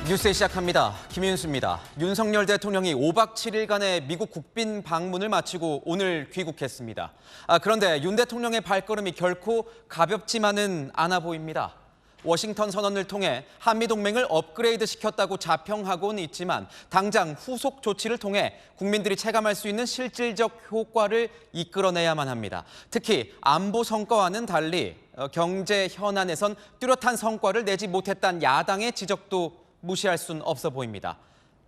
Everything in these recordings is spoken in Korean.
뉴스에 시작합니다. 김윤수입니다. 윤석열 대통령이 5박 7일간의 미국 국빈 방문을 마치고 오늘 귀국했습니다. 그런데 윤 대통령의 발걸음이 결코 가볍지만은 않아 보입니다. 워싱턴 선언을 통해 한미동맹을 업그레이드 시켰다고 자평하고는 있지만 당장 후속 조치를 통해 국민들이 체감할 수 있는 실질적 효과를 이끌어내야만 합니다. 특히 안보 성과와는 달리 경제 현안에선 뚜렷한 성과를 내지 못했다는 야당의 지적도 무시할 순 없어 보입니다.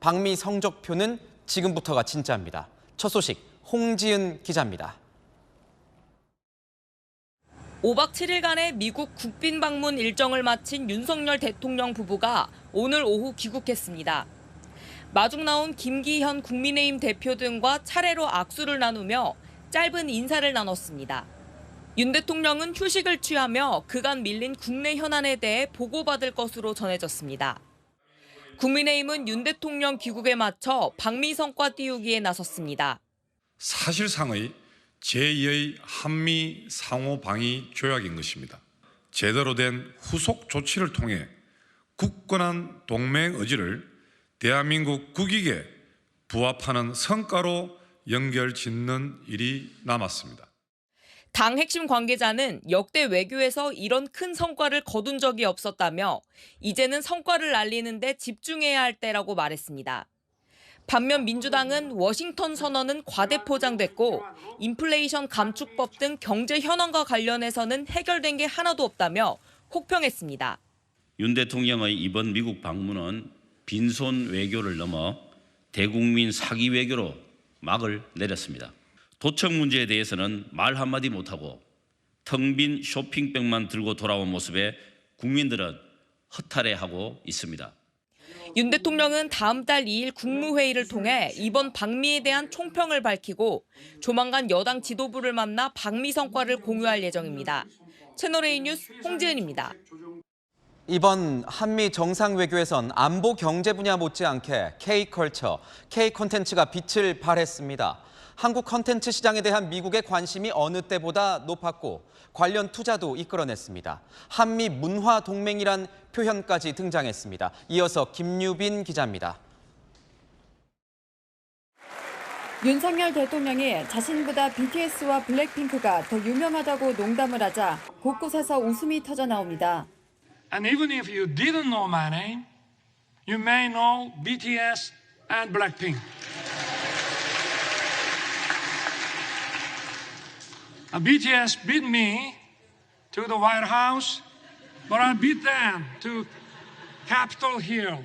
방미 성적표는 지금부터가 진짜입니다. 첫 소식 홍지은 기자입니다. 5박 7일간의 미국 국빈 방문 일정을 마친 윤석열 대통령 부부가 오늘 오후 귀국했습니다. 마중 나온 김기현 국민의힘 대표 등과 차례로 악수를 나누며 짧은 인사를 나눴습니다. 윤 대통령은 휴식을 취하며 그간 밀린 국내 현안에 대해 보고받을 것으로 전해졌습니다. 국민의힘은 윤 대통령 귀국에 맞춰 방미 성과 띄우기에 나섰습니다. 사실상의 제2의 한미 상호방위 조약인 것입니다. 제대로 된 후속 조치를 통해 굳건한 동맹 의지를 대한민국 국익에 부합하는 성과로 연결짓는 일이 남았습니다. 당 핵심 관계자는 역대 외교에서 이런 큰 성과를 거둔 적이 없었다며 이제는 성과를 알리는 데 집중해야 할 때라고 말했습니다. 반면 민주당은 워싱턴 선언은 과대포장됐고 인플레이션 감축법 등 경제 현안과 관련해서는 해결된 게 하나도 없다며 혹평했습니다. 윤 대통령의 이번 미국 방문은 빈손 외교를 넘어 대국민 사기 외교로 막을 내렸습니다. 도청 문제에 대해서는 말 한마디 못하고 텅 빈 쇼핑백만 들고 돌아온 모습에 국민들은 허탈해하고 있습니다. 윤 대통령은 다음 달 2일 국무회의를 통해 이번 방미에 대한 총평을 밝히고 조만간 여당 지도부를 만나 방미 성과를 공유할 예정입니다. 채널A 뉴스 홍지은입니다. 이번 한미 정상외교에선 안보 경제 분야 못지않게 K컬처, K콘텐츠가 빛을 발했습니다. 한국 콘텐츠 시장에 대한 미국의 관심이 어느 때보다 높았고 관련 투자도 이끌어냈습니다. 한미 문화 동맹이란 표현까지 등장했습니다. 이어서 김유빈 기자입니다. 윤석열 대통령이 자신보다 BTS와 블랙핑크가 더 유명하다고 농담을 하자 곳곳에서 웃음이 터져 나옵니다. And even if you didn't know my name, you may know BTS and Blackpink. BTS beat me to the White House, but I beat them to Capitol Hill.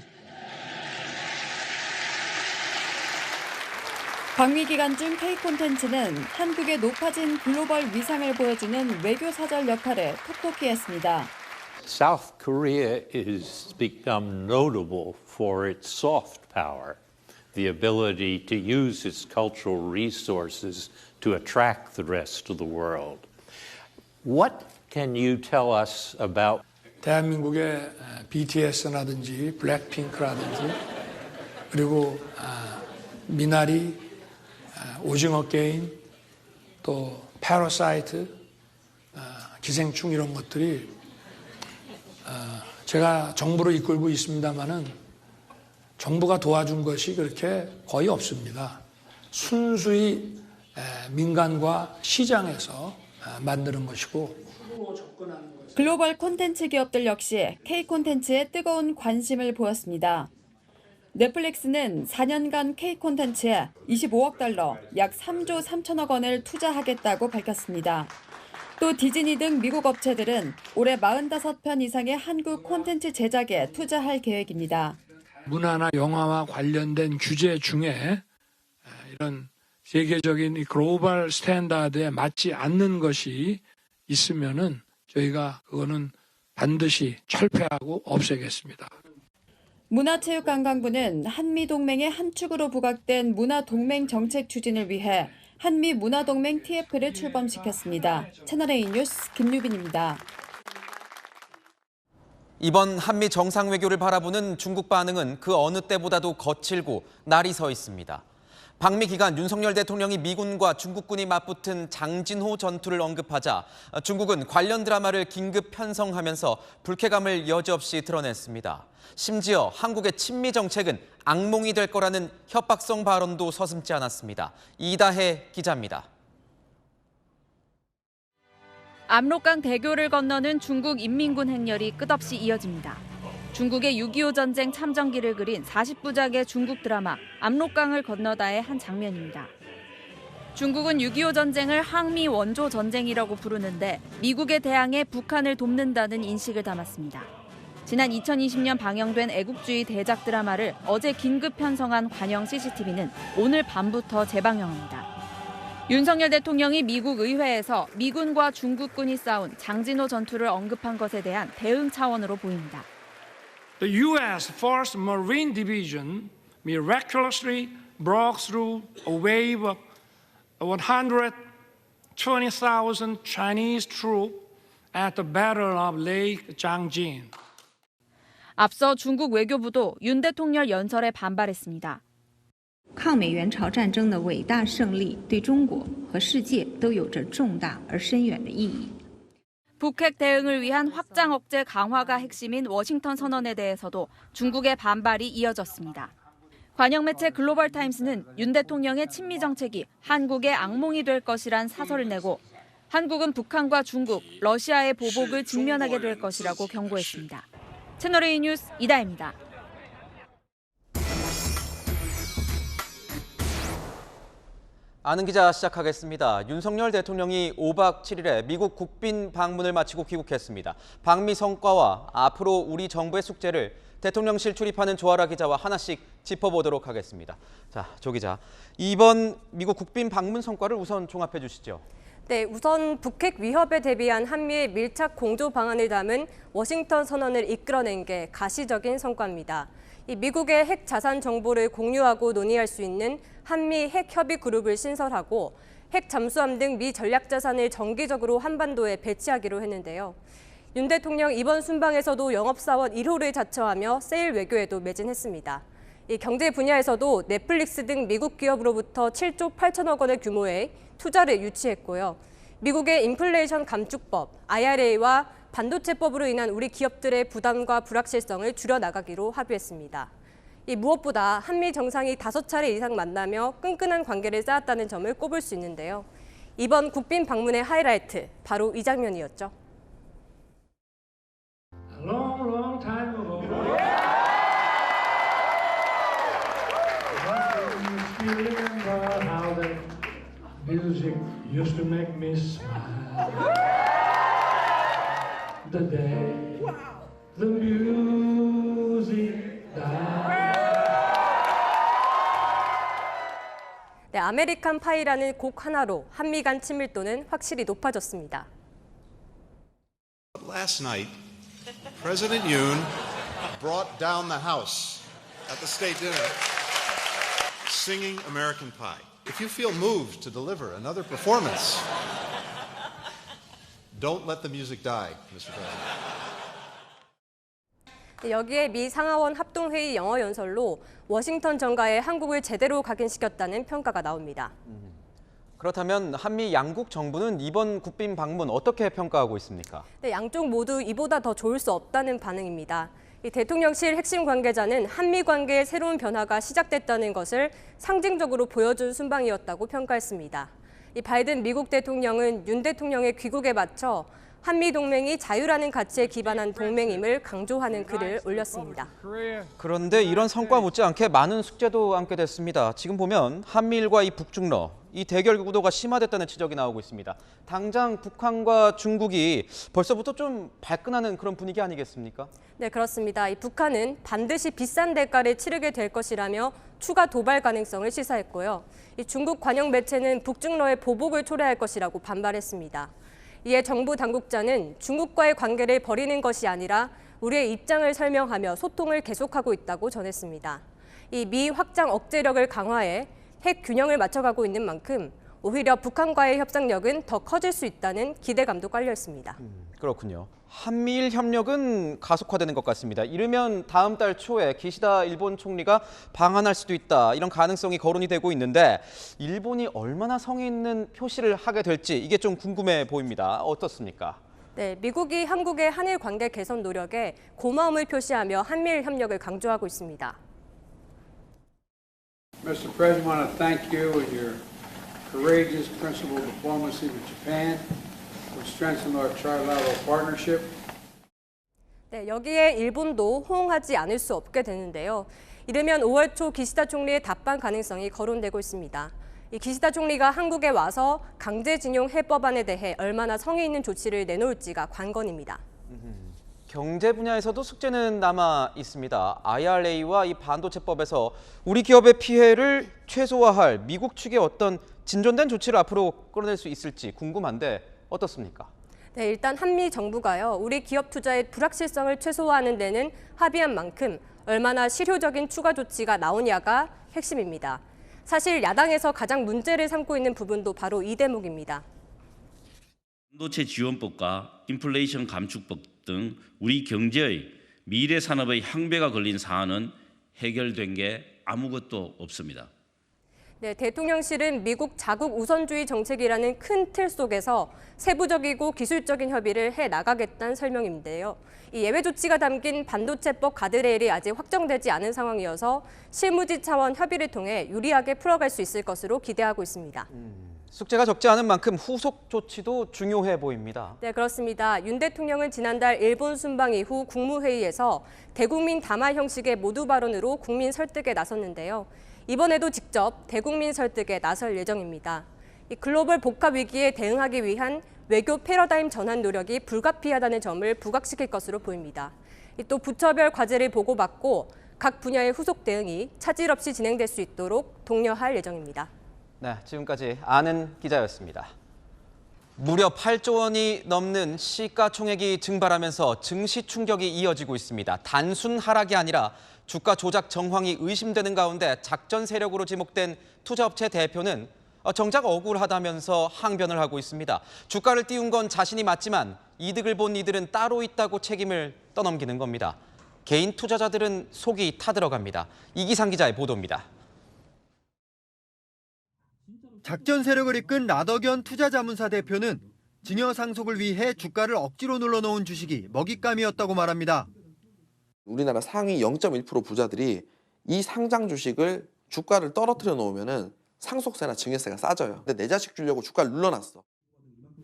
방미 기간 중 K콘텐츠는 한국의 높아진 글로벌 위상을 보여주는 외교사절 역할을 톡톡히 했습니다. South Korea has become notable for its soft power, the ability to use its cultural resources to attract the rest of the world. What can you tell us about 대한민국의 BTS라든지 블랙핑크라든지 그리고 미나리, 오징어 게임, 또 패러사이트, 기생충 이런 것들이 제가 정부를 이끌고 있습니다마는 정부가 도와준 것이 그렇게 거의 없습니다. 순수히 민간과 시장에서 만드는 것이고 글로벌 콘텐츠 기업들 역시 K콘텐츠에 뜨거운 관심을 보였습니다. 넷플릭스는 4년간 K콘텐츠에 25억 달러, 약 3조 3천억 원을 투자하겠다고 밝혔습니다. 또 디즈니 등 미국 업체들은 올해 45편 이상의 한국 콘텐츠 제작에 투자할 계획입니다. 문화나 영화와 관련된 규제 중에 이런 세계적인 글로벌 스탠다드에 맞지 않는 것이 있으면은 저희가 그거는 반드시 철폐하고 없애겠습니다. 문화체육관광부는 한미동맹의 한 축으로 부각된 문화동맹 정책 추진을 위해 한미문화동맹 TF를 출범시켰습니다. 채널A 뉴스 김유빈입니다. 이번 한미 정상외교를 바라보는 중국 반응은 그 어느 때보다도 거칠고 날이 서 있습니다. 방미 기간 윤석열 대통령이 미군과 중국군이 맞붙은 장진호 전투를 언급하자 중국은 관련 드라마를 긴급 편성하면서 불쾌감을 여지없이 드러냈습니다. 심지어 한국의 친미 정책은 악몽이 될 거라는 협박성 발언도 서슴지 않았습니다. 이다혜 기자입니다. 압록강 대교를 건너는 중국 인민군 행렬이 끝없이 이어집니다. 중국의 6.25 전쟁 참전기를 그린 40부작의 중국 드라마 압록강을 건너다의 한 장면입니다. 중국은 6.25 전쟁을 항미 원조 전쟁이라고 부르는데 미국에 대항해 북한을 돕는다는 인식을 담았습니다. 지난 2020년 방영된 애국주의 대작 드라마를 어제 긴급 편성한 관영 CCTV는 오늘 밤부터 재방영합니다. 윤석열 대통령이 미국 의회에서 미군과 중국군이 싸운 장진호 전투를 언급한 것에 대한 대응 차원으로 보입니다. The U.S. First Marine Division miraculously broke through a wave of 120,000 Chinese troops at the Battle of Lake Changjin. 앞서 중국 외교부도 윤 대통령 연설에 반발했습니다. 抗美援朝战争的伟大胜利对中国和世界都有着重大而深远的意义。 북핵 대응을 위한 확장 억제 강화가 핵심인 워싱턴 선언에 대해서도 중국의 반발이 이어졌습니다. 관영 매체 글로벌 타임스는 윤 대통령의 친미 정책이 한국의 악몽이 될 것이란 사설을 내고 한국은 북한과 중국, 러시아의 보복을 직면하게 될 것이라고 경고했습니다. 채널A 뉴스 이다혜입니다. 아는 기자 시작하겠습니다. 윤석열 대통령이 5박 7일에 미국 국빈 방문을 마치고 귀국했습니다. 방미 성과와 앞으로 우리 정부의 숙제를 대통령실 출입하는 조아라 기자와 하나씩 짚어보도록 하겠습니다. 자, 조 기자, 이번 미국 국빈 방문 성과를 우선 종합해 주시죠. 네, 우선 북핵 위협에 대비한 한미의 밀착 공조 방안을 담은 워싱턴 선언을 이끌어낸 게 가시적인 성과입니다. 이 미국의 핵 자산 정보를 공유하고 논의할 수 있는 한미 핵 협의 그룹을 신설하고 핵 잠수함 등 미 전략 자산을 정기적으로 한반도에 배치하기로 했는데요. 윤 대통령 이번 순방에서도 영업사원 1호를 자처하며 세일 외교에도 매진했습니다. 이 경제 분야에서도 넷플릭스 등 미국 기업으로부터 7조 8천억 원의 규모의 투자를 유치했고요. 미국의 인플레이션 감축법, IRA와 반도체법으로 인한 우리 기업들의 부담과 불확실성을 줄여나가기로 합의했습니다. 무엇보다 한미 정상이 5차례 이상 만나며 끈끈한 관계를 쌓았다는 점을 꼽을 수 있는데요. 이번 국빈 방문의 하이라이트, 바로 이 장면이었죠. A long, long time ago. You remember how the music used to make me smile. The day the music died. 네, 아메리칸 파이라는 곡 하나로 한미 간 친밀도는 확실히 높아졌습니다. Last night, President Yoon brought down the house at the state dinner, singing American Pie. If you feel moved to deliver another performance, don't let the music die, Mr. President. 여기에 미 상하원 합동회의 영어 연설로 워싱턴 정가에 한국을 제대로 각인시켰다는 평가가 나옵니다. 그렇다면 한미 양국 정부는 이번 국빈 방문 어떻게 평가하고 있습니까? 네, 양쪽 모두 이보다 더 좋을 수 없다는 반응입니다. 이 대통령실 핵심 관계자는 한미 관계의 새로운 변화가 시작됐다는 것을 상징적으로 보여준 순방이었다고 평가했습니다. 이 바이든 미국 대통령은 윤 대통령의 귀국에 맞춰 한미 동맹이 자유라는 가치에 기반한 동맹임을 강조하는 글을 올렸습니다. 그런데 이런 성과 못지않게 많은 숙제도 안게 됐습니다. 지금 보면 한미일과 이 북중러, 이 대결 구도가 심화됐다는 지적이 나오고 있습니다. 당장 북한과 중국이 벌써부터 좀 발끈하는 그런 분위기 아니겠습니까? 네, 그렇습니다. 이 북한은 반드시 비싼 대가를 치르게 될 것이라며 추가 도발 가능성을 시사했고요. 이 중국 관영 매체는 북중러의 보복을 초래할 것이라고 반발했습니다. 이에 정부 당국자는 중국과의 관계를 버리는 것이 아니라 우리의 입장을 설명하며 소통을 계속하고 있다고 전했습니다. 이 미 확장 억제력을 강화해 핵 균형을 맞춰가고 있는 만큼 오히려 북한과의 협상력은 더 커질 수 있다는 기대감도 깔려 있습니다. 그렇군요. 한미일 협력은 가속화되는 것 같습니다. 이르면 다음 달 초에 기시다 일본 총리가 방한할 수도 있다. 이런 가능성이 거론이 되고 있는데 일본이 얼마나 성의 있는 표시를 하게 될지 이게 좀 궁금해 보입니다. 어떻습니까? 네, 미국이 한국의 한일 관계 개선 노력에 고마움을 표시하며 한미일 협력을 강조하고 있습니다. Mr. President, I want to thank you and your courageous principled diplomacy with Japan. Strengthen our trilateral partnership. 네, 여기에 일본도 호응하지 않을 수 없게 되는데요. 이르면 5월 초 기시다 총리의 답방 가능성이 거론되고 있습니다. 이 기시다 총리가 한국에 와서 강제징용 해법안에 대해 얼마나 성의 있는 조치를 내놓을지가 관건입니다. 경제 분야에서도 숙제는 남아 있습니다. IRA와 이 반도체법에서 우리 기업의 피해를 최소화할 미국 측의 어떤 진전된 조치를 앞으로 끌어낼 수 있을지 궁금한데 어떻습니까? 네, 일단 한미 정부가요. 우리 기업 투자의 불확실성을 최소화하는 데는 합의한 만큼 얼마나 실효적인 추가 조치가 나오냐가 핵심입니다. 사실 야당에서 가장 문제를 삼고 있는 부분도 바로 이 대목입니다. 반도체 지원법과 인플레이션 감축법 등 우리 경제의 미래 산업의 향배가 걸린 사안은 해결된 게 아무것도 없습니다. 네, 대통령실은 미국 자국 우선주의 정책이라는 큰 틀 속에서 세부적이고 기술적인 협의를 해 나가겠다는 설명인데요. 이 예외 조치가 담긴 반도체법 가드레일이 아직 확정되지 않은 상황이어서 실무지 차원 협의를 통해 유리하게 풀어갈 수 있을 것으로 기대하고 있습니다. 숙제가 적지 않은 만큼 후속 조치도 중요해 보입니다. 네, 그렇습니다. 윤 대통령은 지난달 일본 순방 이후 국무회의에서 대국민 담화 형식의 모두 발언으로 국민 설득에 나섰는데요. 이번에도 직접 대국민 설득에 나설 예정입니다. 이 글로벌 복합 위기에 대응하기 위한 외교 패러다임 전환 노력이 불가피하다는 점을 부각시킬 것으로 보입니다. 또 부처별 과제를 보고받고 각 분야의 후속 대응이 차질 없이 진행될 수 있도록 독려할 예정입니다. 네, 지금까지 아는 기자였습니다. 무려 8조 원이 넘는 시가총액이 증발하면서 증시 충격이 이어지고 있습니다. 단순 하락이 아니라 주가 조작 정황이 의심되는 가운데 작전 세력으로 지목된 투자업체 대표는 정작 억울하다면서 항변을 하고 있습니다. 주가를 띄운 건 자신이 맞지만 이득을 본 이들은 따로 있다고 책임을 떠넘기는 겁니다. 개인 투자자들은 속이 타들어갑니다. 이기상 기자의 보도입니다. 작전 세력을 이끈 라더견 투자자문사 대표는 증여 상속을 위해 주가를 억지로 눌러놓은 주식이 먹잇감이었다고 말합니다. 우리나라 상위 0.1% 부자들이 이 상장 주식을 주가를 떨어뜨려 놓으면은 상속세나 증여세가 싸져요. 근데 내 자식 주려고 주가를 눌러놨어.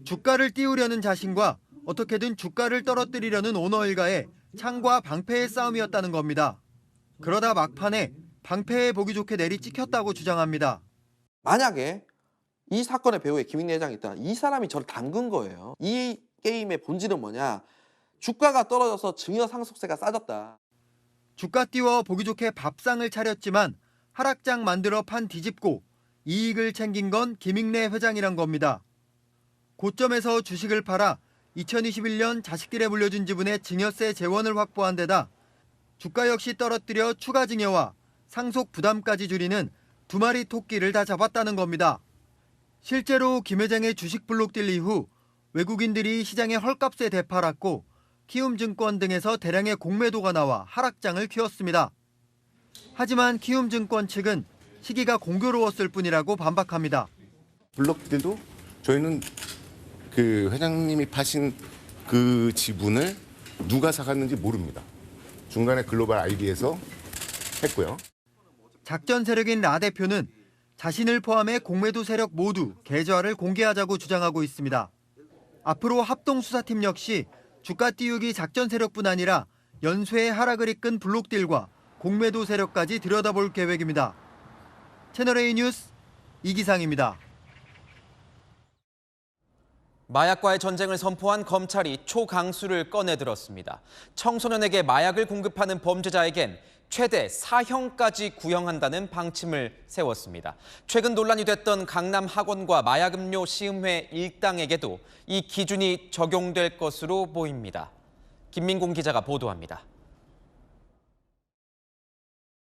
주가를 띄우려는 자신과 어떻게든 주가를 떨어뜨리려는 오너 일가의 창과 방패의 싸움이었다는 겁니다. 그러다 막판에 방패에 보기 좋게 내리 찍혔다고 주장합니다. 만약에 이 사건의 배후에 김익래 회장이 있다. 이 사람이 저를 담근 거예요. 이 게임의 본질은 뭐냐? 주가가 떨어져서 증여 상속세가 싸졌다. 주가 띄워 보기 좋게 밥상을 차렸지만 하락장 만들어 판 뒤집고 이익을 챙긴 건 김익래 회장이란 겁니다. 고점에서 주식을 팔아 2021년 자식들에 물려준 지분의 증여세 재원을 확보한 데다 주가 역시 떨어뜨려 추가 증여와 상속 부담까지 줄이는 두 마리 토끼를 다 잡았다는 겁니다. 실제로 김 회장의 주식 블록딜 이후 외국인들이 시장에 헐값에 되팔았고 키움증권 등에서 대량의 공매도가 나와 하락장을 키웠습니다. 하지만 키움증권 측은 시기가 공교로웠을 뿐이라고 반박합니다. 블록딜도 저희는 그 회장님이 파신 그 지분을 누가 사갔는지 모릅니다. 중간에 글로벌 ID에서 했고요. 작전 세력인 라 대표는 자신을 포함해 공매도 세력 모두 계좌를 공개하자고 주장하고 있습니다. 앞으로 합동수사팀 역시 주가 띄우기 작전 세력뿐 아니라 연쇄의 하락을 이끈 블록딜과 공매도 세력까지 들여다볼 계획입니다. 채널A 뉴스 이기상입니다. 마약과의 전쟁을 선포한 검찰이 초강수를 꺼내들었습니다. 청소년에게 마약을 공급하는 범죄자에겐 최대 사형까지 구형한다는 방침을 세웠습니다. 최근 논란이 됐던 강남 학원과 마약음료 시음회 일당에게도 이 기준이 적용될 것으로 보입니다. 김민공 기자가 보도합니다.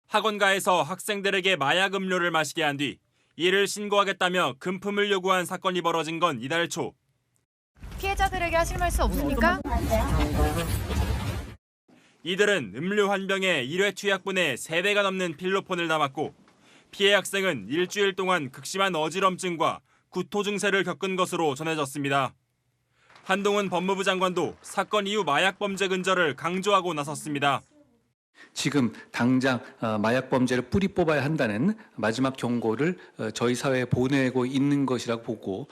학원가에서 학생들에게 마약 음료를 마시게 한 뒤 이를 신고하겠다며 금품을 요구한 사건이 벌어진 건 이달 초. 피해자들에게 하실 말씀 없습니까? 이들은 음료 한 병에 1회 투약분의 3배가 넘는 필로폰을 담았고 피해 학생은 일주일 동안 극심한 어지럼증과 구토 증세를 겪은 것으로 전해졌습니다. 한동훈 법무부 장관도 사건 이후 마약 범죄 근절을 강조하고 나섰습니다. 지금 당장 마약 범죄를 뿌리 뽑아야 한다는 마지막 경고를 저희 사회에 보내고 있는 것이라고 보고,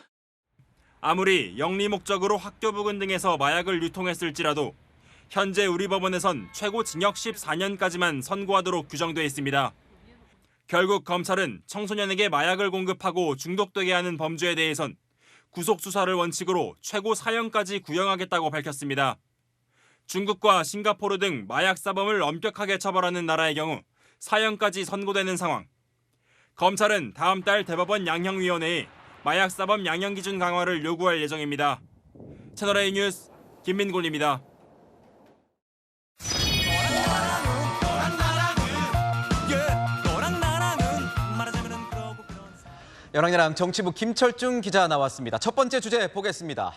아무리 영리 목적으로 학교 부근 등에서 마약을 유통했을지라도 현재 우리 법원에선 최고 징역 14년까지만 선고하도록 규정돼 있습니다. 결국 검찰은 청소년에게 마약을 공급하고 중독되게 하는 범죄에 대해선 구속 수사를 원칙으로 최고 사형까지 구형하겠다고 밝혔습니다. 중국과 싱가포르 등 마약 사범을 엄격하게 처벌하는 나라의 경우 사형까지 선고되는 상황. 검찰은 다음 달 대법원 양형위원회에 마약 사범 양형 기준 강화를 요구할 예정입니다. 채널A 뉴스 김민곤입니다. 연합뉴스 정치부 김철중 기자 나왔습니다. 첫 번째 주제 보겠습니다.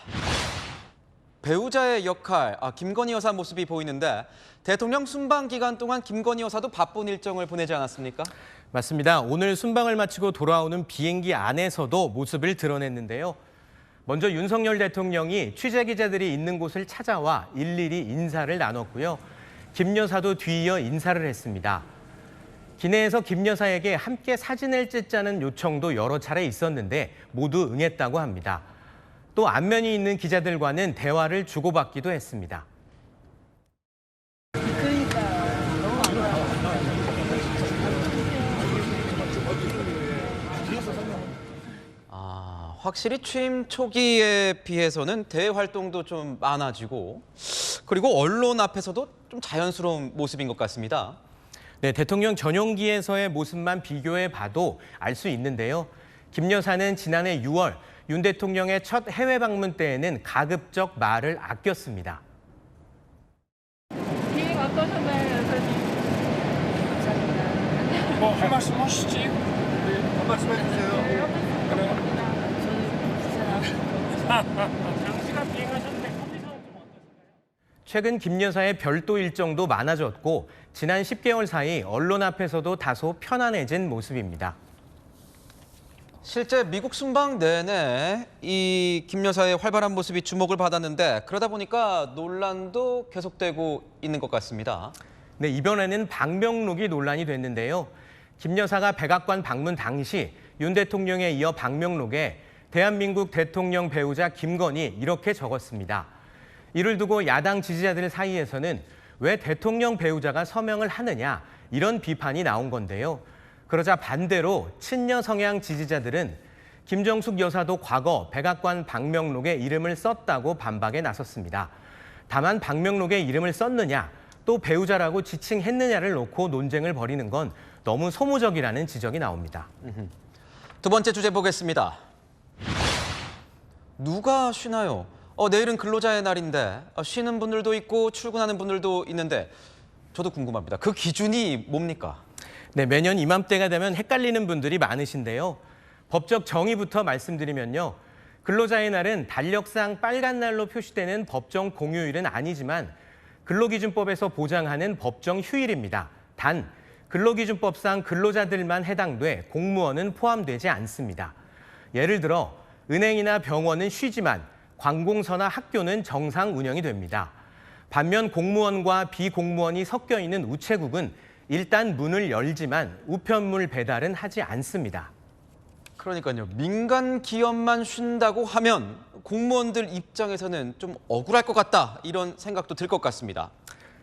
배우자의 역할, 김건희 여사 모습이 보이는데 대통령 순방 기간 동안 김건희 여사도 바쁜 일정을 보내지 않았습니까? 맞습니다. 오늘 순방을 마치고 돌아오는 비행기 안에서도 모습을 드러냈는데요. 먼저 윤석열 대통령이 취재 기자들이 있는 곳을 찾아와 일일이 인사를 나눴고요. 김 여사도 뒤이어 인사를 했습니다. 기내에서 김 여사에게 함께 사진을 찍자는 요청도 여러 차례 있었는데 모두 응했다고 합니다. 또 안면이 있는 기자들과는 대화를 주고받기도 했습니다. 확실히 취임 초기에 비해서는 대외 활동도 좀 많아지고 그리고 언론 앞에서도 좀 자연스러운 모습인 것 같습니다. 네, 대통령 전용기에서의 모습만 비교해 봐도 알 수 있는데요. 김 여사는 지난해 6월 윤 대통령의 첫 해외 방문 때에는 가급적 말을 아꼈습니다. 비행 어떠셨나요, 여사님? 뭐 할 말씀 하시지? 한 말씀 해주세요. 그래요? 장시간 비행하셨는데 커피 사업 좀 어떠신가요? 최근 김 여사의 별도 일정도 많아졌고 지난 10개월 사이 언론 앞에서도 다소 편안해진 모습입니다. 실제 미국 순방 내내 이 김 여사의 활발한 모습이 주목을 받았는데 그러다 보니까 논란도 계속되고 있는 것 같습니다. 네, 이번에는 방명록이 논란이 됐는데요. 김 여사가 백악관 방문 당시 윤 대통령에 이어 방명록에 대한민국 대통령 배우자 김건희 이렇게 적었습니다. 이를 두고 야당 지지자들 사이에서는 왜 대통령 배우자가 서명을 하느냐 이런 비판이 나온 건데요. 그러자 반대로 친여 성향 지지자들은 김정숙 여사도 과거 백악관 방명록에 이름을 썼다고 반박에 나섰습니다. 다만 방명록에 이름을 썼느냐 또 배우자라고 지칭했느냐를 놓고 논쟁을 벌이는 건 너무 소모적이라는 지적이 나옵니다. 두 번째 주제 보겠습니다. 누가 쉬나요? 내일은 근로자의 날인데 쉬는 분들도 있고 출근하는 분들도 있는데 저도 궁금합니다. 그 기준이 뭡니까? 네, 매년 이맘때가 되면 헷갈리는 분들이 많으신데요. 법적 정의부터 말씀드리면요. 근로자의 날은 달력상 빨간 날로 표시되는 법정 공휴일은 아니지만 근로기준법에서 보장하는 법정 휴일입니다. 단, 근로기준법상 근로자들만 해당돼 공무원은 포함되지 않습니다. 예를 들어 은행이나 병원은 쉬지만 관공서나 학교는 정상 운영이 됩니다. 반면 공무원과 비공무원이 섞여 있는 우체국은 일단 문을 열지만 우편물 배달은 하지 않습니다. 그러니까요. 민간 기업만 쉰다고 하면 공무원들 입장에서는 좀 억울할 것 같다 이런 생각도 들 것 같습니다.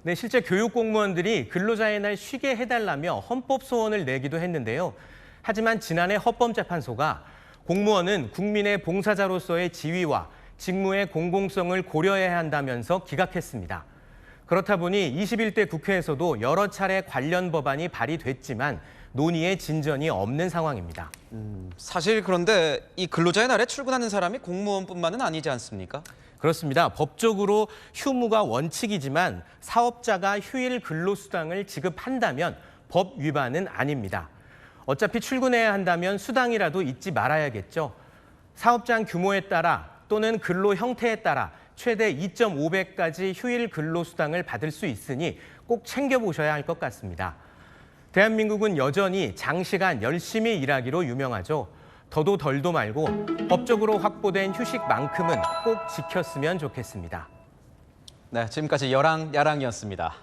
네, 실제 교육 공무원들이 근로자의 날 쉬게 해달라며 헌법 소원을 내기도 했는데요. 하지만 지난해 헌법재판소가 공무원은 국민의 봉사자로서의 지위와 직무의 공공성을 고려해야 한다면서 기각했습니다. 그렇다 보니 21대 국회에서도 여러 차례 관련 법안이 발의됐지만 논의에 진전이 없는 상황입니다. 사실 그런데 이 근로자의 날에 출근하는 사람이 공무원뿐만은 아니지 않습니까? 그렇습니다. 법적으로 휴무가 원칙이지만 사업자가 휴일 근로수당을 지급한다면 법 위반은 아닙니다. 어차피 출근해야 한다면 수당이라도 잊지 말아야겠죠. 사업장 규모에 따라 또는 근로 형태에 따라 최대 2.5배까지 휴일 근로수당을 받을 수 있으니 꼭 챙겨보셔야 할 것 같습니다. 대한민국은 여전히 장시간 열심히 일하기로 유명하죠. 더도 덜도 말고 법적으로 확보된 휴식만큼은 꼭 지켰으면 좋겠습니다. 네, 지금까지 야랑이었습니다.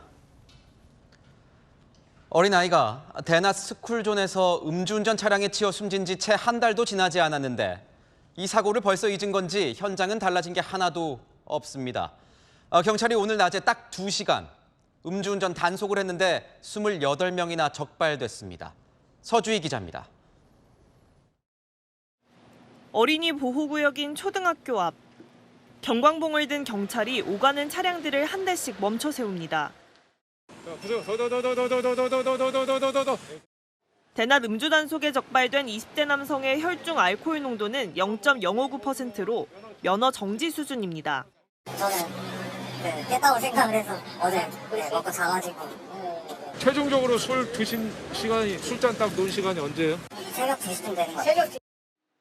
어린아이가 대낮 스쿨존에서 음주운전 차량에 치여 숨진 지 채 한 달도 지나지 않았는데 이 사고를 벌써 잊은 건지 현장은 달라진 게 하나도 없습니다. 경찰이 오늘 낮에 딱 2시간 음주운전 단속을 했는데 28명이나 적발됐습니다. 서주희 기자입니다. 어린이 보호구역인 초등학교 앞. 경광봉을 든 경찰이 오가는 차량들을 한 대씩 멈춰 세웁니다. 대낮 음주 단속에 적발된 20대 남성의 혈중 알코올 농도는 0.059%로 면허 정지 수준입니다. 저는 깼다고 생각을 해서 어제 먹고 자가지고. 최종적으로 술 드신 시간이, 술잔 딱 놓은 시간이 언제예요? 새벽 2시쯤 되는 것 같아요.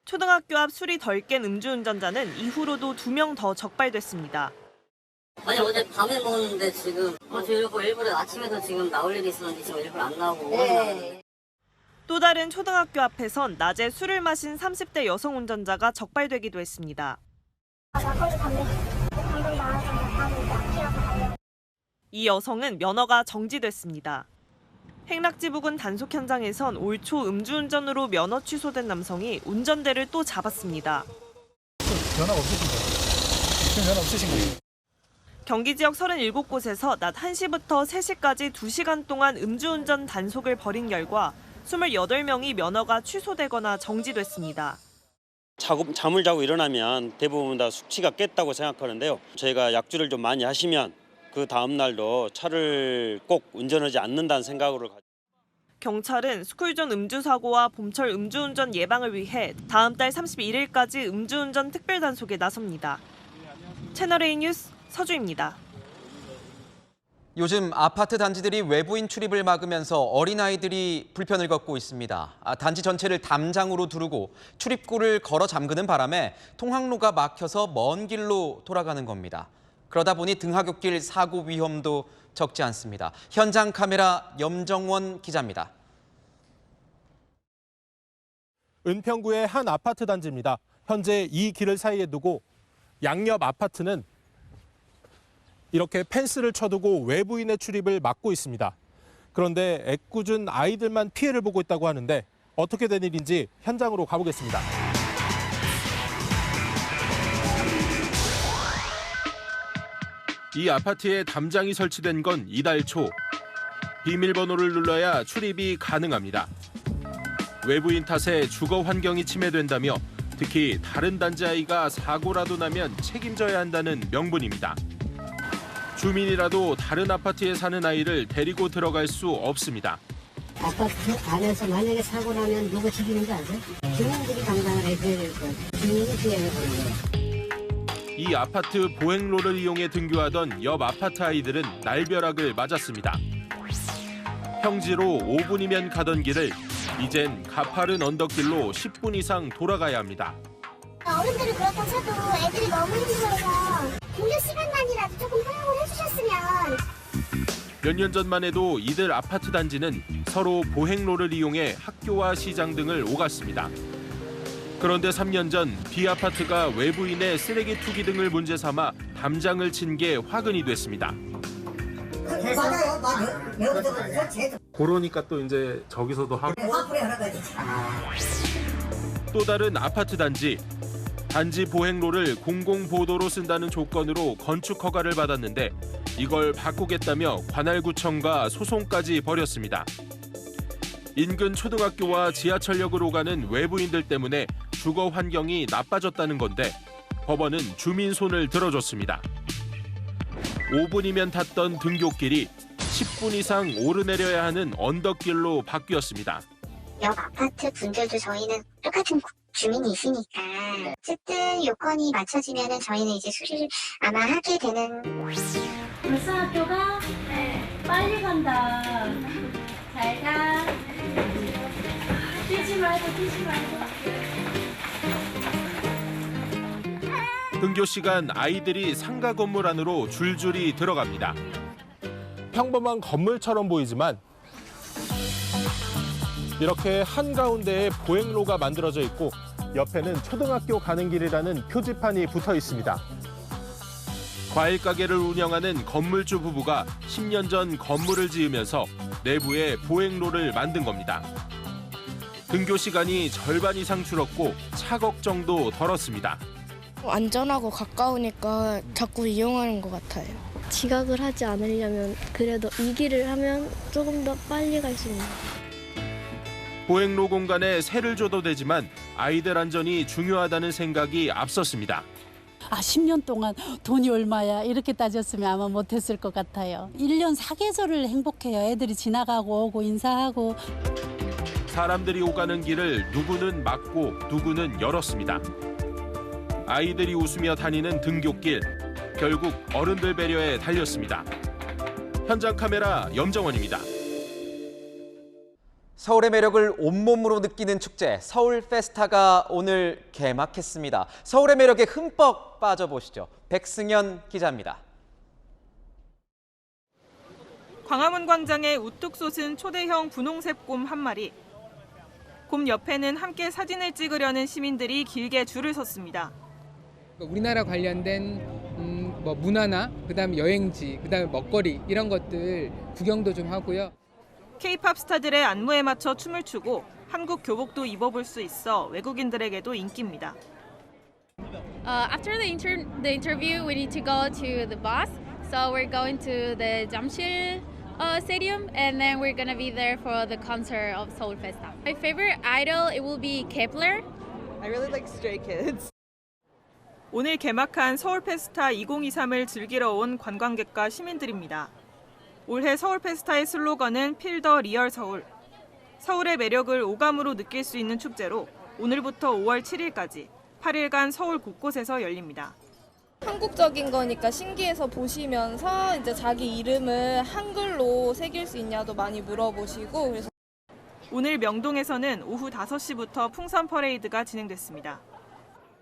초등학교 앞 술이 덜 깬 음주운전자는 이후로도 2명 더 적발됐습니다. 아니 어제 밤에 먹었는데 지금 저 일부러 아침에도 지금 나올 일이 있었는데 지금 일부러 안 나오고. 네. 또 다른 초등학교 앞에선 낮에 술을 마신 30대 여성 운전자가 적발되기도 했습니다. 이 여성은 면허가 정지됐습니다. 행락지 부근 단속 현장에선 올 초 음주운전으로 면허 취소된 남성이 운전대를 또 잡았습니다. 면허 없으신 거예요? 면허 없으신 거예요? 경기 지역 37곳에서 낮 1시부터 3시까지 2시간 동안 음주운전 단속을 벌인 결과 28명이 면허가 취소되거나 정지됐습니다. 잠을 자고 일어나면 대부분 다 숙취가 깼다고 생각하는데요. 저희가 약주를 좀 많이 하시면 그 다음 날도 차를 꼭 운전하지 않는다는 생각으로. 경찰은 스쿨존 음주 사고와 봄철 음주운전 예방을 위해 다음 달 31일까지 음주운전 특별 단속에 나섭니다. 채널A 뉴스 서주입니다. 요즘 아파트 단지들이 외부인 출입을 막으면서 어린아이들이 불편을 겪고 있습니다. 단지 전체를 담장으로 두르고 출입구를 걸어 잠그는 바람에 통학로가 막혀서 먼 길로 돌아가는 겁니다. 그러다 보니 등하굣길 사고 위험도 적지 않습니다. 현장 카메라 염정원 기자입니다. 은평구의 한 아파트 단지입니다. 현재 이 길을 사이에 두고 양옆 아파트는 이렇게 펜스를 쳐두고 외부인의 출입을 막고 있습니다. 그런데 애꿎은 아이들만 피해를 보고 있다고 하는데 어떻게 된 일인지 현장으로 가보겠습니다. 이 아파트에 담장이 설치된 건 이달 초. 비밀번호를 눌러야 출입이 가능합니다. 외부인 탓에 주거 환경이 침해된다며 특히 다른 단지 아이가 사고라도 나면 책임져야 한다는 명분입니다. 주민이라도 다른 아파트에 사는 아이를 데리고 들어갈 수 없습니다. 아파트 안에서 만약에 사고 나면 누구 책임인지 아세요? 주민들이 감당을 해줘야 될 거예요. 주민이 피해를 보는 거예요. 이 아파트 보행로를 이용해 등교하던 옆 아파트 아이들은 날벼락을 맞았습니다. 평지로 5분이면 가던 길을 이젠 가파른 언덕길로 10분 이상 돌아가야 합니다. 어른들은 그렇다 쳐도 애들이 너무 힘들어서 등교 시간만이라도 조금 허용을 해주셨으면. 몇 년 전만 해도 이들 아파트 단지는 서로 보행로를 이용해 학교와 시장 등을 오갔습니다. 그런데 3년 전 B아파트가 외부인의 쓰레기 투기 등을 문제 삼아 담장을 친 게 화근이 됐습니다. 그러니까 또 이제 저기서도 하고. 또 다른 아파트 단지. 단지 보행로를 공공보도로 쓴다는 조건으로 건축 허가를 받았는데 이걸 바꾸겠다며 관할구청과 소송까지 벌였습니다. 인근 초등학교와 지하철역으로 가는 외부인들 때문에 주거 환경이 나빠졌다는 건데 법원은 주민 손을 들어줬습니다. 5분이면 탔던 등굣길이 10분 이상 오르내려야 하는 언덕길로 바뀌었습니다. 옆 아파트 분들도 저희는 똑같은 주민이시니까 어쨌든 요건이 맞춰지면 저희는 이제 수리를 아마 하게 되는. 벌써 학교가 빨리 간다. 잘 가. 뛰지 말고. 등교 시간 아이들이 상가 건물 안으로 줄줄이 들어갑니다. 평범한 건물처럼 보이지만 이렇게 한가운데에 보행로가 만들어져 있고 옆에는 초등학교 가는 길이라는 표지판이 붙어 있습니다. 과일 가게를 운영하는 건물주 부부가 10년 전 건물을 지으면서 내부에 보행로를 만든 겁니다. 등교 시간이 절반 이상 줄었고 차 걱정도 덜었습니다. 안전하고 가까우니까 자꾸 이용하는 것 같아요. 지각을 하지 않으려면 그래도 이 길을 하면 조금 더 빨리 갈 수 있는. 보행로 공간에 세를 줘도 되지만 아이들 안전이 중요하다는 생각이 앞섰습니다. 10년 동안 돈이 얼마야 이렇게 따졌으면 아마 못했을 것 같아요. 1년 4개월을 행복해요. 애들이 지나가고 오고 인사하고. 사람들이 오가는 길을 누구는 막고 누구는 열었습니다. 아이들이 웃으며 다니는 등굣길, 결국 어른들 배려에 달렸습니다. 현장 카메라 염정원입니다. 서울의 매력을 온몸으로 느끼는 축제, 서울 페스타가 오늘 개막했습니다. 서울의 매력에 흠뻑 빠져보시죠. 백승현 기자입니다. 광화문 광장에 우뚝 솟은 초대형 분홍색 곰 한 마리. 곰 옆에는 함께 사진을 찍으려는 시민들이 길게 줄을 섰습니다. 우리나라 관련된 뭐 문화나 그다음에 여행지, 그다음에 먹거리 이런 것들 구경도 좀 하고요. K-팝 스타들의 안무에 맞춰 춤을 추고 한국 교복도 입어볼 수 있어 외국인들에게도 인기입니다. After the interview, we need to go to the bus. So we're going to the Jamsil Stadium, and then we're gonna be there for the concert of Seoul Festa. My favorite idol, it will be Kepler. I really like Stray Kids. 오늘 개막한 서울 페스타 2023을 즐기러 온 관광객과 시민들입니다. 올해 서울 페스타의 슬로건은 필 더 리얼 서울. 서울의 매력을 오감으로 느낄 수 있는 축제로 오늘부터 5월 7일까지 8일간 서울 곳곳에서 열립니다. 한국적인 거니까 신기해서 보시면서 이제 자기 이름을 한글로 새길 수 있냐도 많이 물어보시고 그래서 오늘 명동에서는 오후 5시부터 풍선 퍼레이드가 진행됐습니다.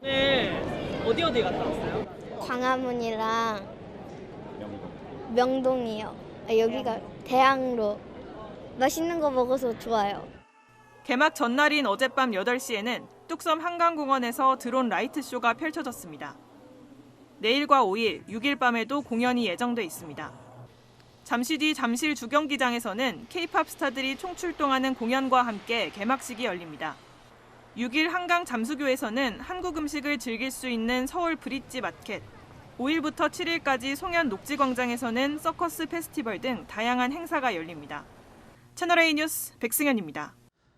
네, 어디 갔다 왔어요? 광화문이랑 명동이요. 여기가 대학로. 맛있는 거 먹어서 좋아요. 개막 전날인 어젯밤 8시에는 뚝섬 한강공원에서 드론 라이트 쇼가 펼쳐졌습니다. 내일과 5일, 6일 밤에도 공연이 예정돼 있습니다. 잠시 뒤 잠실 주경기장에서는 K-팝 스타들이 총출동하는 공연과 함께 개막식이 열립니다. 6일 한강 잠수교에서는 한국 음식을 즐길 수 있는 서울 브릿지 마켓, 5일부터 7일까지 송현 녹지광장에서는 서커스 페스티벌 등 다양한 행사가 열립니다. 채널A 뉴스 백승현입니다.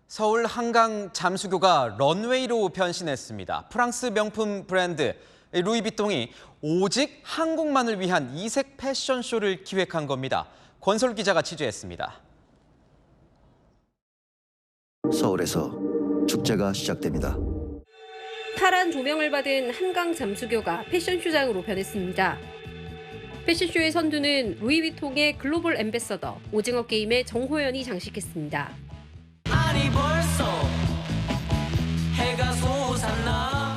서울 한강 잠수교가 런웨이로 변신했습니다. 프랑스 명품 브랜드 루이비통이 오직 한국만을 위한 이색 패션쇼를 기획한 겁니다. 권솔 기자가 취재했습니다. 서울에서 축제가 시작됩니다. 파란 조명을 받은 한강 잠수교가 패션쇼장으로 변했습니다. 패션쇼의 선두는 루이비통의 글로벌 앰베서더 오징어 게임의 정호연이 장식했습니다. 아니 벌써 해가 솟았나.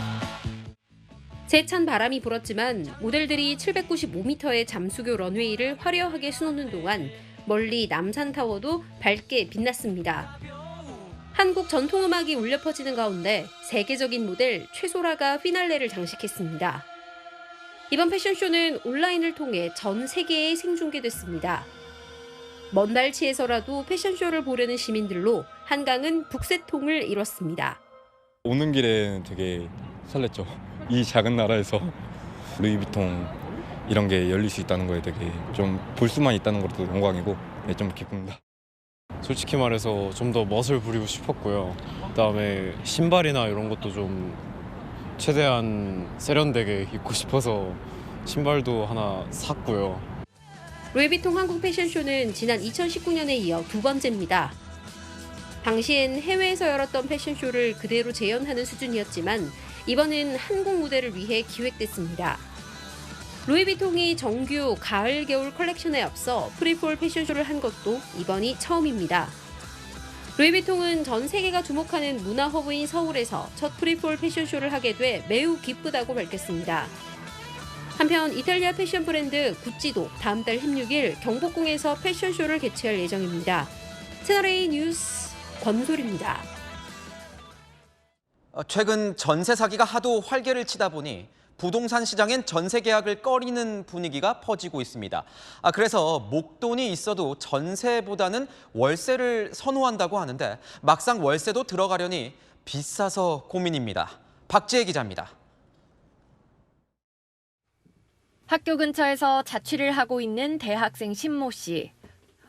세찬 바람이 불었지만 모델들이 795m의 잠수교 런웨이를 화려하게 수놓는 동안 멀리 남산타워도 밝게 빛났습니다. 한국 전통음악이 울려 퍼지는 가운데 세계적인 모델 최소라가 피날레를 장식했습니다. 이번 패션쇼는 온라인을 통해 전 세계에 생중계됐습니다. 먼 날치에서라도 패션쇼를 보려는 시민들로 한강은 북새통을 이뤘습니다. 오는 길에 되게 설렜죠. 이 작은 나라에서 루이비통 이런 게 열릴 수 있다는 거에 되게 좀 볼 수만 있다는 것도 영광이고 좀 기쁩니다. 솔직히 말해서 좀 더 멋을 부리고 싶었고요. 그다음에 신발이나 이런 것도 좀 최대한 세련되게 입고 싶어서 신발도 하나 샀고요. 루이비통 한국 패션쇼는 지난 2019년에 이어 두 번째입니다. 당시엔 해외에서 열었던 패션쇼를 그대로 재현하는 수준이었지만 이번은 한국 무대를 위해 기획됐습니다. 루이비통이 정규 가을 겨울 컬렉션에 앞서 프리폴 패션쇼를 한 것도 이번이 처음입니다. 루이비통은 전 세계가 주목하는 문화 허브인 서울에서 첫 프리폴 패션쇼를 하게 돼 매우 기쁘다고 밝혔습니다. 한편 이탈리아 패션 브랜드 구찌도 다음 달 16일 경복궁에서 패션쇼를 개최할 예정입니다. 채널A 뉴스 권솔입니다. 최근 전세 사기가 하도 활개를 치다 보니 부동산 시장엔 전세 계약을 꺼리는 분위기가 퍼지고 있습니다. 그래서 목돈이 있어도 전세보다는 월세를 선호한다고 하는데 막상 월세도 들어가려니 비싸서 고민입니다. 박지혜 기자입니다. 학교 근처에서 자취를 하고 있는 대학생 신모 씨.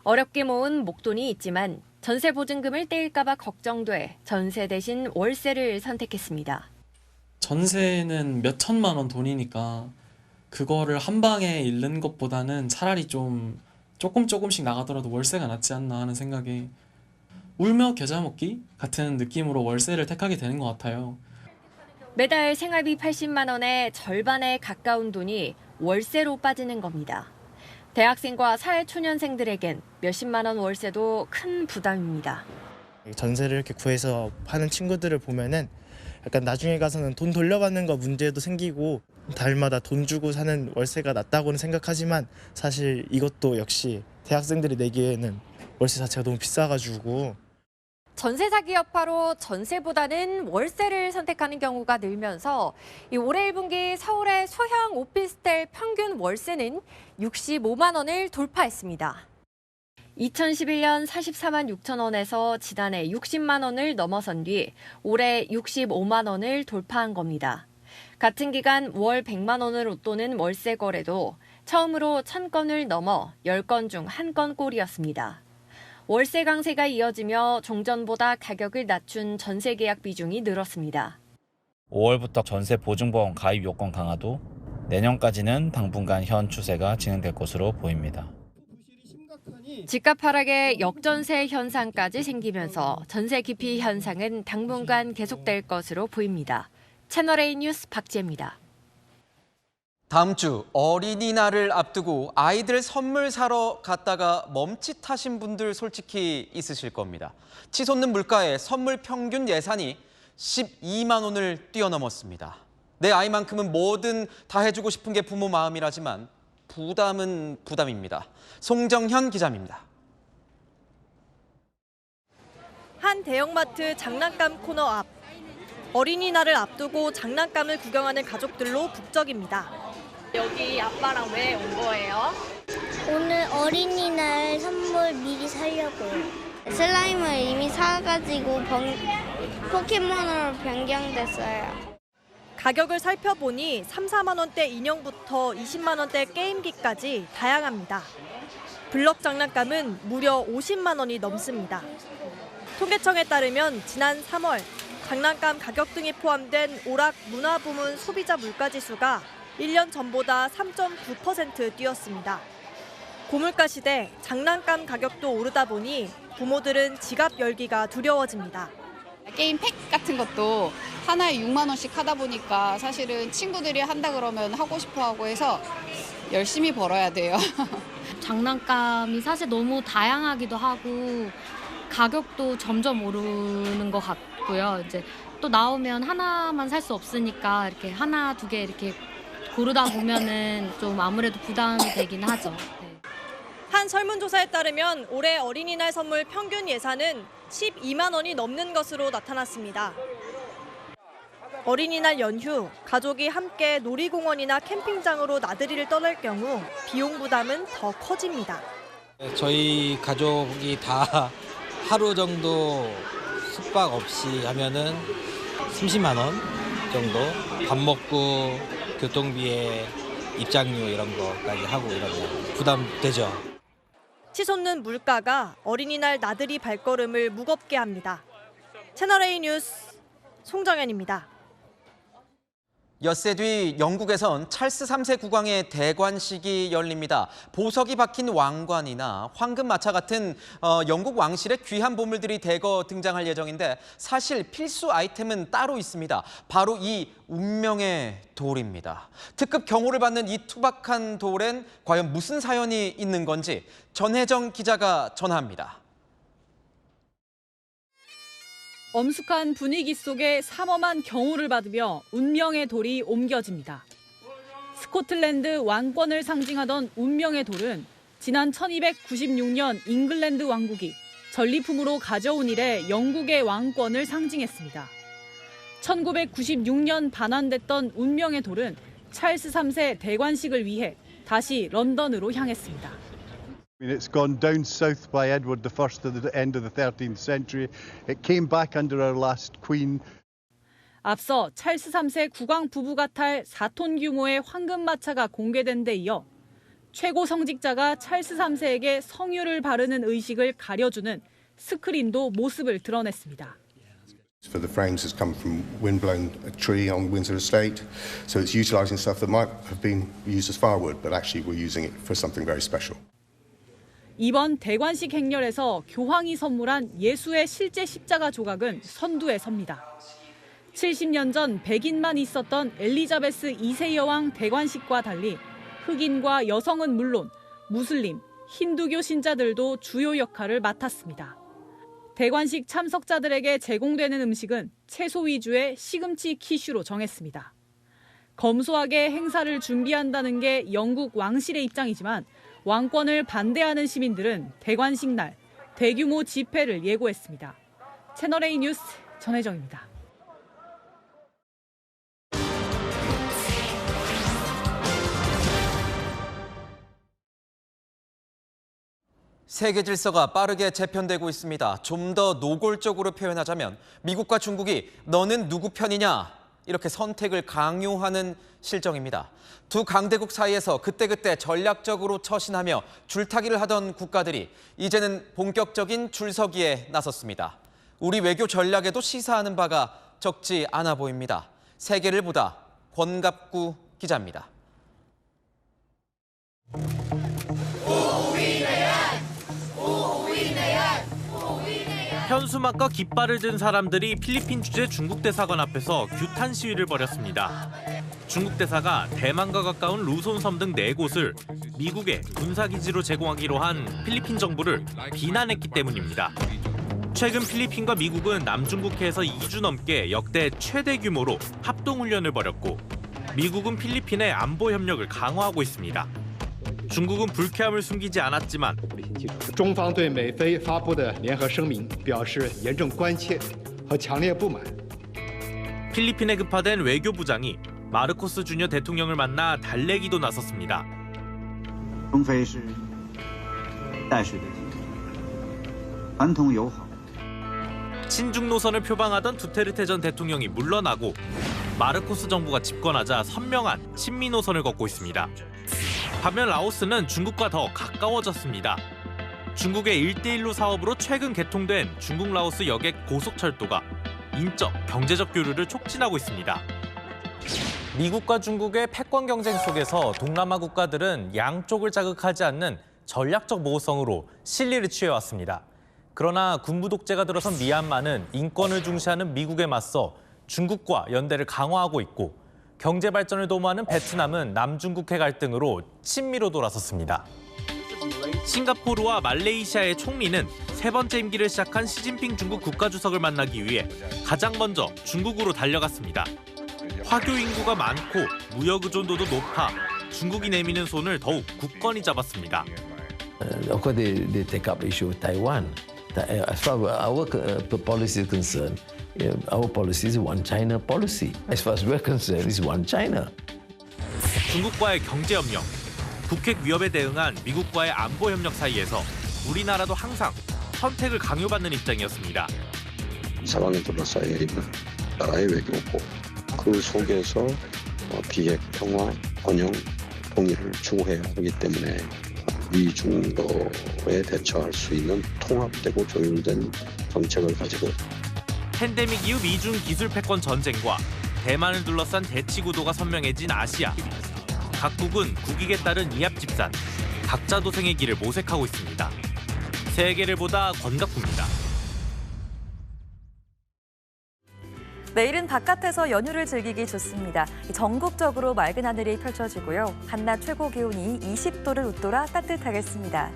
어렵게 모은 목돈이 있지만 전세 보증금을 떼일까 봐 걱정돼 전세 대신 월세를 선택했습니다. 전세는 몇 천만 원 돈이니까 그거를 한 방에 잃는 것보다는 차라리 좀 조금씩 나가더라도 월세가 낫지 않나 하는 생각에 울며 겨자 먹기 같은 느낌으로 월세를 택하게 되는 것 같아요. 매달 생활비 80만 원의 절반에 가까운 돈이 월세로 빠지는 겁니다. 대학생과 사회초년생들에겐 몇십만 원 월세도 큰 부담입니다. 전세를 이렇게 구해서 하는 친구들을 보면은 약간 나중에 가서는 돈 돌려받는 거 문제도 생기고 달마다 돈 주고 사는 월세가 낫다고는 생각하지만 사실 이것도 역시 대학생들이 내기에는 월세 자체가 너무 비싸가지고 전세 사기 여파로 전세보다는 월세를 선택하는 경우가 늘면서 올해 1분기 서울의 소형 오피스텔 평균 월세는 65만 원을 돌파했습니다. 2011년 44만 6천 원에서 지난해 60만 원을 넘어선 뒤 올해 65만 원을 돌파한 겁니다. 같은 기간 월 100만 원을 웃도는 월세 거래도 처음으로 1000건을 넘어 10건 중 1건 꼴이었습니다. 월세 강세가 이어지며 종전보다 가격을 낮춘 전세 계약 비중이 늘었습니다. 5월부터 전세 보증보험 가입 요건 강화도, 내년까지는 당분간 현 추세가 진행될 것으로 보입니다. 집값 하락에 역전세 현상까지 생기면서 전세 기피 현상은 당분간 계속될 것으로 보입니다. 채널A 뉴스 박지혜입니다. 다음 주 어린이날을 앞두고 아이들 선물 사러 갔다가 멈칫하신 분들 솔직히 있으실 겁니다. 치솟는 물가에 선물 평균 예산이 12만 원을 뛰어넘었습니다. 내 아이만큼은 뭐든 다 해주고 싶은 게 부모 마음이라지만 부담은 부담입니다. 송정현 기자입니다. 한 대형마트 장난감 코너 앞. 어린이날을 앞두고 장난감을 구경하는 가족들로 북적입니다. 여기 아빠랑 왜 온 거예요? 오늘 어린이날 선물 미리 사려고요. 슬라임을 이미 사가지고 포켓몬으로 변경됐어요. 가격을 살펴보니 3, 4만 원대 인형부터 20만 원대 게임기까지 다양합니다. 블럭 장난감은 무려 50만 원이 넘습니다. 통계청에 따르면 지난 3월 장난감 가격 등이 포함된 오락 문화부문 소비자 물가지수가 1년 전보다 3.9% 뛰었습니다. 고물가 시대 장난감 가격도 오르다 보니 부모들은 지갑 열기가 두려워집니다. 게임 팩 같은 것도 하나에 6만 원씩 하다 보니까 사실은 친구들이 한다 그러면 하고 싶어 하고 해서 열심히 벌어야 돼요. 장난감이 사실 너무 다양하기도 하고 가격도 점점 오르는 것 같고요. 이제 또 나오면 하나만 살 수 없으니까 이렇게 하나, 두 개 이렇게 고르다 보면은 좀 아무래도 부담이 되긴 하죠. 네. 한 설문조사에 따르면 올해 어린이날 선물 평균 예산은 12만 원이 넘는 것으로 나타났습니다. 어린이날 연휴, 가족이 함께 놀이공원이나 캠핑장으로 나들이를 떠날 경우 비용 부담은 더 커집니다. 저희 가족이 다 하루 정도 숙박 없이 하면은 30만 원 정도 밥 먹고 교통비에 입장료 이런 거까지 하고 이러면 부담되죠. 치솟는 물가가 어린이날 나들이 발걸음을 무겁게 합니다. 채널A 뉴스 송정현입니다. 엿새 뒤 영국에선 찰스 3세 국왕의 대관식이 열립니다. 보석이 박힌 왕관이나 황금마차 같은 영국 왕실의 귀한 보물들이 대거 등장할 예정인데 사실 필수 아이템은 따로 있습니다. 바로 이 운명의 돌입니다. 특급 경호를 받는 이 투박한 돌엔 과연 무슨 사연이 있는 건지 전혜정 기자가 전합니다. 엄숙한 분위기 속에 삼엄한 경호를 받으며 운명의 돌이 옮겨집니다. 스코틀랜드 왕권을 상징하던 운명의 돌은 지난 1296년 잉글랜드 왕국이 전리품으로 가져온 이래 영국의 왕권을 상징했습니다. 1996년 반환됐던 운명의 돌은 찰스 3세 대관식을 위해 다시 런던으로 향했습니다. It's gone down south by Edward I at the end of the 13th century. It came back under our last queen. 앞서 찰스 3세 국왕 부부가 탈 4톤 규모의 황금마차가 공개된 데 이어 최고 성직자가 찰스 3세에게 성유를 바르는 의식을 가려주는 스크린도 모습을 드러냈습니다. For the frames has come from windblown tree on Windsor Estate, so it's utilising stuff that might have been used as firewood, but actually we're using it for something very special. 이번 대관식 행렬에서 교황이 선물한 예수의 실제 십자가 조각은 선두에 섭니다. 70년 전 백인만 있었던 엘리자베스 2세 여왕 대관식과 달리 흑인과 여성은 물론 무슬림, 힌두교 신자들도 주요 역할을 맡았습니다. 대관식 참석자들에게 제공되는 음식은 채소 위주의 시금치 퀴슈로 정했습니다. 검소하게 행사를 준비한다는 게 영국 왕실의 입장이지만 왕권을 반대하는 시민들은 대관식 날 대규모 집회를 예고했습니다. 채널A 뉴스 전혜정입니다. 세계 질서가 빠르게 재편되고 있습니다. 좀 더 노골적으로 표현하자면 미국과 중국이 너는 누구 편이냐 이렇게 선택을 강요하는 실정입니다. 두 강대국 사이에서 그때그때 전략적으로 처신하며 줄타기를 하던 국가들이 이제는 본격적인 줄서기에 나섰습니다. 우리 외교 전략에도 시사하는 바가 적지 않아 보입니다. 세계를 보다 권갑구 기자입니다. 현수막과 깃발을 든 사람들이 필리핀 주재 중국 대사관 앞에서 규탄 시위를 벌였습니다. 중국 대사가 대만과 가까운 루손 섬 등 4곳을 미국의 군사기지로 제공하기로 한 필리핀 정부를 비난했기 때문입니다. 최근 필리핀과 미국은 남중국해에서 2주 넘게 역대 최대 규모로 합동훈련을 벌였고 미국은 필리핀의 안보 협력을 강화하고 있습니다. 중국은 불쾌함을 숨기지 않았지만 中方对美菲发布的联合声明表示严重关切和强烈不满。 필리핀에 급파된 외교부장이 마르코스 주니어 대통령을 만나 달래기도 나섰습니다. 中非是带水的传统友好。 친중 노선을 표방하던 두테르테 전 대통령이 물러나고 마르코스 정부가 집권하자 선명한 친미 노선을 걷고 있습니다. 반면 라오스는 중국과 더 가까워졌습니다. 중국의 1대1로 사업으로 최근 개통된 중국-라오스 여객 고속철도가 인적, 경제적 교류를 촉진하고 있습니다. 미국과 중국의 패권 경쟁 속에서 동남아 국가들은 양쪽을 자극하지 않는 전략적 모호성으로 실리를 취해왔습니다. 그러나 군부 독재가 들어선 미얀마는 인권을 중시하는 미국에 맞서 중국과 연대를 강화하고 있고 경제 발전을 도모하는 베트남은 남중국해 갈등으로 친미로 돌아섰습니다. 싱가포르와 말레이시아의 총리는 3번째 임기를 시작한 시진핑 중국 국가주석을 만나기 위해 가장 먼저 중국으로 달려갔습니다. 화교 인구가 많고 무역 의존도도 높아 중국이 내미는 손을 더욱 굳건히 잡았습니다. Of course, they take up the issue of Taiwan. As far as our policy is concerned, our policy is one China policy. As far as we're concerned, it's one China. 중국과의 경제 협력, 북핵 위협에 대응한 미국과의 안보 협력 사이에서 우리나라도 항상 선택을 강요받는 입장이었습니다. 사방에 둘러싸여 있는 나라의 외교고 그 속에서 비핵, 평화, 번영, 통일을 추구해야 하기 때문에 미중도에 대처할 수 있는 통합되고 조율된 정책을 가지고 팬데믹 이후 미중 기술 패권 전쟁과 대만을 둘러싼 대치 구도가 선명해진 아시아. 각국은 국익에 따른 이합집산, 각자 도생의 길을 모색하고 있습니다. 세계를 보다 권갑구입니다. 내일은 바깥에서 연휴를 즐기기 좋습니다. 전국적으로 맑은 하늘이 펼쳐지고요. 한낮 최고 기온이 20도를 웃돌아 따뜻하겠습니다.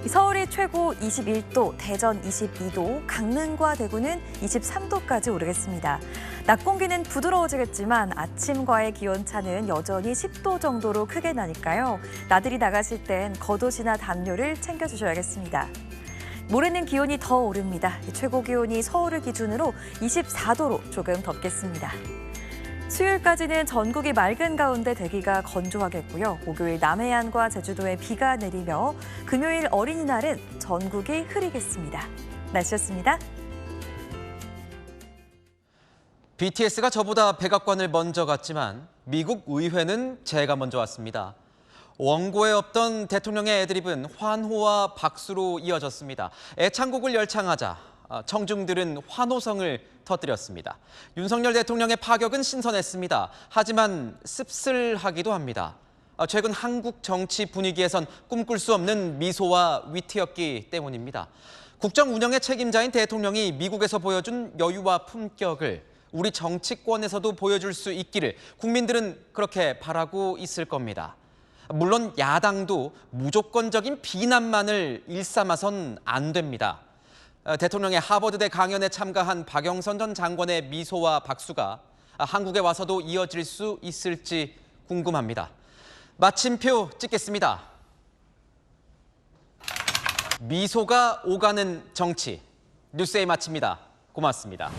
서울이 최고 21도, 대전 22도, 강릉과 대구는 23도까지 오르겠습니다. 낮 공기는 부드러워지겠지만 아침과의 기온차는 여전히 10도 정도로 크게 나니까요. 나들이 나가실 땐 겉옷이나 담요를 챙겨주셔야겠습니다. 모레는 기온이 더 오릅니다. 최고 기온이 서울을 기준으로 24도로 조금 덥겠습니다. 수요일까지는 전국이 맑은 가운데 대기가 건조하겠고요. 목요일 남해안과 제주도에 비가 내리며 금요일 어린이날은 전국이 흐리겠습니다. 날씨였습니다. BTS가 저보다 백악관을 먼저 갔지만 미국 의회는 제가 먼저 왔습니다. 원고에 없던 대통령의 애드립은 환호와 박수로 이어졌습니다. 애창곡을 열창하자 청중들은 환호성을 터뜨렸습니다. 윤석열 대통령의 파격은 신선했습니다. 하지만 씁쓸하기도 합니다. 최근 한국 정치 분위기에선 꿈꿀 수 없는 미소와 위트였기 때문입니다. 국정 운영의 책임자인 대통령이 미국에서 보여준 여유와 품격을 우리 정치권에서도 보여줄 수 있기를 국민들은 그렇게 바라고 있을 겁니다. 물론 야당도 무조건적인 비난만을 일삼아선 안 됩니다. 대통령의 하버드대 강연에 참가한 박영선 전 장관의 미소와 박수가 한국에 와서도 이어질 수 있을지 궁금합니다. 마침표 찍겠습니다. 미소가 오가는 정치. 뉴스에이 마칩니다. 고맙습니다.